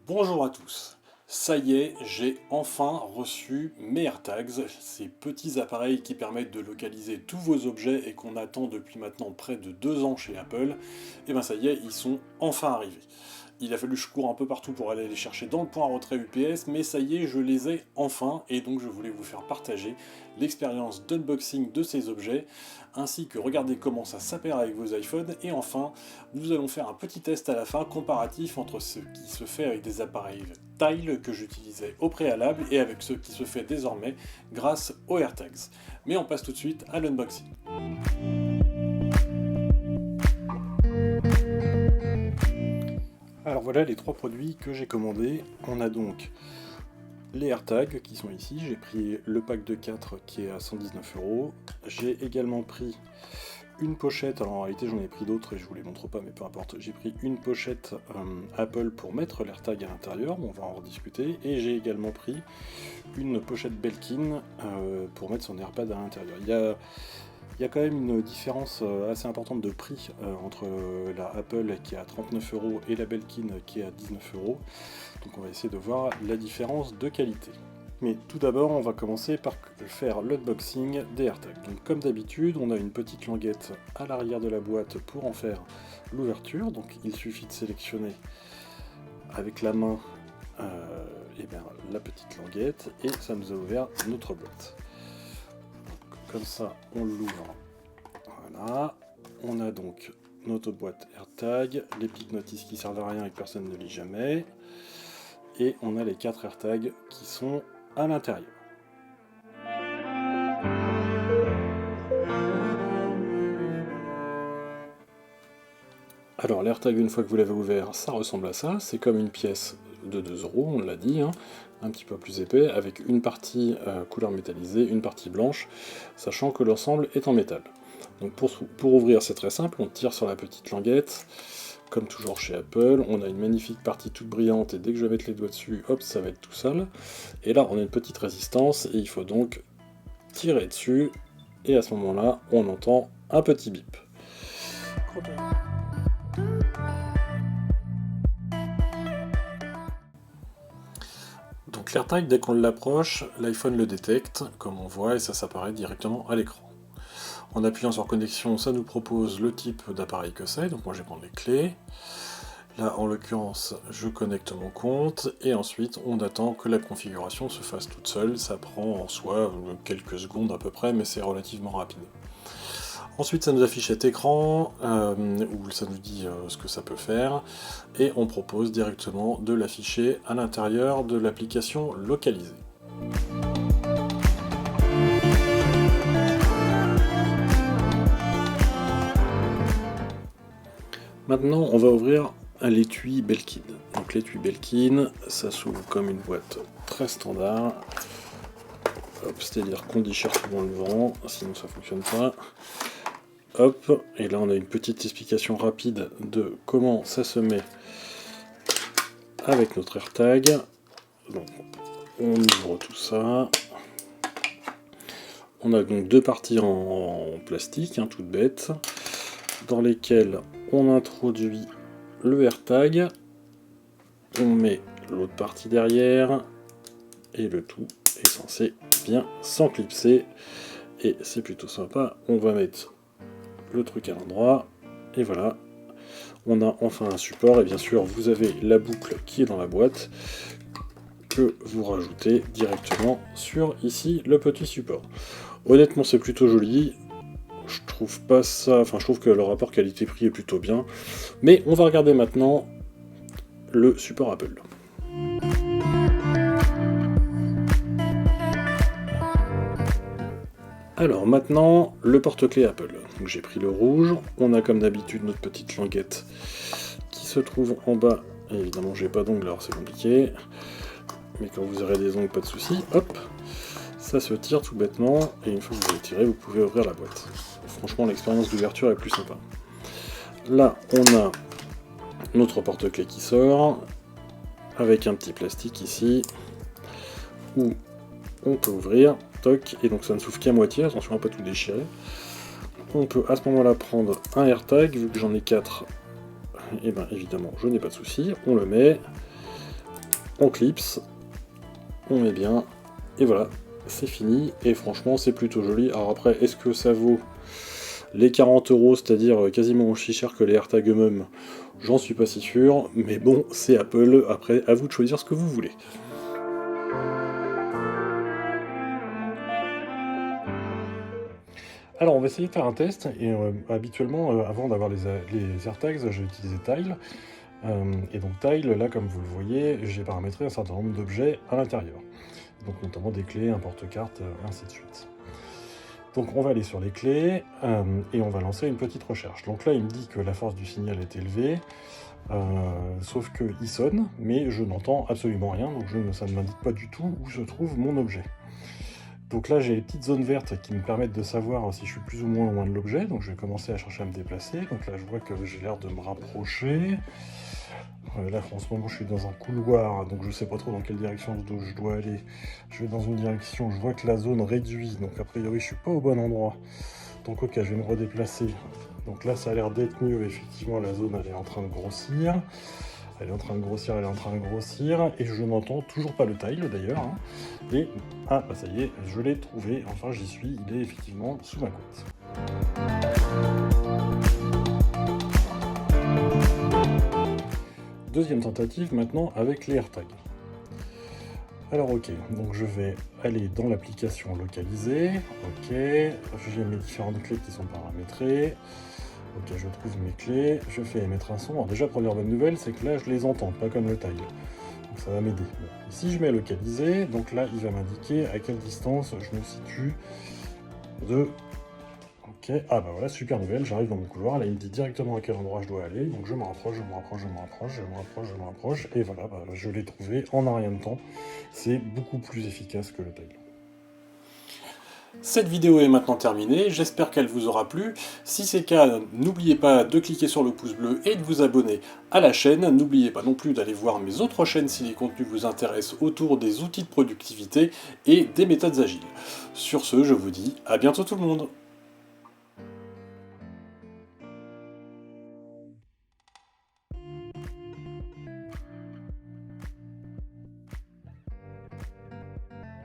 Bonjour à tous, ça y est, j'ai enfin reçu mes AirTags, ces petits appareils qui permettent de localiser tous vos objets et qu'on attend depuis maintenant près de 2 ans chez Apple. Et ben ça y est, ils sont enfin arrivés. Il a fallu que je cours un peu partout pour aller les chercher dans le point à retrait UPS, mais ça y est, je les ai enfin, et donc je voulais vous faire partager l'expérience d'unboxing de ces objets, ainsi que regarder comment ça s'appelle avec vos iPhones, et enfin, nous allons faire un petit test à la fin comparatif entre ce qui se fait avec des appareils Tile que j'utilisais au préalable et avec ce qui se fait désormais grâce aux AirTags. Mais on passe tout de suite à l'unboxing. Alors voilà les 3 produits que j'ai commandés. On a donc les AirTags qui sont ici. J'ai pris le pack de 4 qui est à 119€. J'ai également pris une pochette, alors en réalité j'en ai pris d'autres et je vous les montre pas mais peu importe. J'ai pris une pochette Apple pour mettre l'AirTag à l'intérieur, on va en rediscuter. Et j'ai également pris une pochette Belkin pour mettre son AirPad à l'intérieur. Il y a quand même une différence assez importante de prix entre la Apple qui est à 39€ et la Belkin qui est à 19€. Donc on va essayer de voir la différence de qualité. Mais tout d'abord, on va commencer par faire l'unboxing des AirTags. Donc comme d'habitude, on a une petite languette à l'arrière de la boîte pour en faire l'ouverture. Donc il suffit de sélectionner avec la main la petite languette et ça nous a ouvert notre boîte. Comme ça, on l'ouvre. Voilà. On a donc notre boîte AirTag, les petites notices qui servent à rien et que personne ne lit jamais. Et on a les 4 AirTags qui sont à l'intérieur. Alors l'AirTag, une fois que vous l'avez ouvert, ça ressemble à ça. C'est comme une pièce de 2€, on l'a dit, hein, un petit peu plus épais, avec une partie couleur métallisée, une partie blanche, sachant que l'ensemble est en métal. Donc pour ouvrir, c'est très simple, on tire sur la petite languette, comme toujours chez Apple, on a une magnifique partie toute brillante, et dès que je vais mettre les doigts dessus, hop, ça va être tout seul. Et là, on a une petite résistance, et il faut donc tirer dessus, et à ce moment-là, on entend un petit bip. Donc l'AirTag, dès qu'on l'approche, l'iPhone le détecte, comme on voit, et ça s'apparaît directement à l'écran. En appuyant sur connexion, ça nous propose le type d'appareil que c'est, donc moi je vais prendre les clés. Là, en l'occurrence, je connecte mon compte, et ensuite on attend que la configuration se fasse toute seule. Ça prend en soi quelques secondes à peu près, mais c'est relativement rapide. Ensuite, ça nous affiche cet écran, où ça nous dit ce que ça peut faire, et on propose directement de l'afficher à l'intérieur de l'application localisée. Maintenant, on va ouvrir l'étui Belkin. Donc l'étui Belkin, ça s'ouvre comme une boîte très standard. C'est-à-dire qu'on déchire souvent le vent, sinon ça fonctionne pas. Hop, et là on a une petite explication rapide de comment ça se met avec notre AirTag. Donc on ouvre tout ça. On a donc 2 parties en plastique, hein, toutes bêtes, dans lesquelles on introduit le AirTag, on met l'autre partie derrière, et le tout est censé bien s'enclipser, et c'est plutôt sympa. On va mettre le truc à l'endroit, et voilà, on a enfin un support, et bien sûr vous avez la boucle qui est dans la boîte, que vous rajoutez directement sur ici le petit support. Honnêtement c'est plutôt joli, je trouve pas ça, enfin je trouve que le rapport qualité-prix est plutôt bien, mais on va regarder maintenant le support Apple. Alors maintenant, le porte-clés Apple. Donc j'ai pris le rouge, on a comme d'habitude notre petite languette qui se trouve en bas, et évidemment j'ai pas d'ongles alors c'est compliqué, mais quand vous aurez des ongles pas de souci, hop, ça se tire tout bêtement, et une fois que vous avez tiré, vous pouvez ouvrir la boîte. Franchement l'expérience d'ouverture est plus sympa. Là on a notre porte-clés qui sort, avec un petit plastique ici, où on peut ouvrir, stock, et donc ça ne s'ouvre qu'à moitié, attention à pas tout déchirer. On peut à ce moment-là prendre un AirTag, vu que j'en ai 4, et bien évidemment je n'ai pas de souci, on le met, on clipse, on met bien, et voilà, c'est fini, et franchement c'est plutôt joli. Alors après, est-ce que ça vaut les 40 €, c'est-à-dire quasiment aussi cher que les AirTags eux-mêmes? J'en suis pas si sûr, mais bon, c'est Apple, après à vous de choisir ce que vous voulez. Alors on va essayer de faire un test, et habituellement, avant d'avoir les AirTags, j'ai utilisé Tile. Et donc Tile, là comme vous le voyez, j'ai paramétré un certain nombre d'objets à l'intérieur. Donc notamment des clés, un porte-carte, ainsi de suite. Donc on va aller sur les clés, et on va lancer une petite recherche. Donc là il me dit que la force du signal est élevée, sauf qu'il sonne, mais je n'entends absolument rien, donc ça ne m'indique pas du tout où se trouve mon objet. Donc là j'ai les petites zones vertes qui me permettent de savoir si je suis plus ou moins loin de l'objet, donc je vais commencer à chercher à me déplacer. Donc là je vois que j'ai l'air de me rapprocher. Là en ce moment je suis dans un couloir, donc je sais pas trop dans quelle direction je dois aller. Je vais dans une direction, je vois que la zone réduit, donc a priori je suis pas au bon endroit. Donc ok, je vais me redéplacer. Donc là ça a l'air d'être mieux, effectivement la zone elle est en train de grossir. Elle est en train de grossir, elle est en train de grossir, et je n'entends toujours pas le tile d'ailleurs. Hein. Et, ah bah ça y est, je l'ai trouvé, enfin j'y suis, il est effectivement sous ma couette. Deuxième tentative maintenant avec les AirTags. Alors ok, donc je vais aller dans l'application localisée, ok, j'ai mes différentes clés qui sont paramétrées. Ok, je trouve mes clés, je fais émettre un son. Alors déjà, première bonne nouvelle, c'est que là, je les entends, pas comme le tile. Donc ça va m'aider. Bon. Si je mets localisé, donc là, il va m'indiquer à quelle distance je me situe de... Ok, ah bah voilà, super nouvelle, j'arrive dans mon couloir, là il me dit directement à quel endroit je dois aller, donc je me rapproche, je me rapproche, je me rapproche, je me rapproche, je me rapproche, et voilà, bah, je l'ai trouvé en un rien de temps. C'est beaucoup plus efficace que le tile. Cette vidéo est maintenant terminée, j'espère qu'elle vous aura plu. Si c'est le cas, n'oubliez pas de cliquer sur le pouce bleu et de vous abonner à la chaîne. N'oubliez pas non plus d'aller voir mes autres chaînes si les contenus vous intéressent autour des outils de productivité et des méthodes agiles. Sur ce, je vous dis à bientôt tout le monde.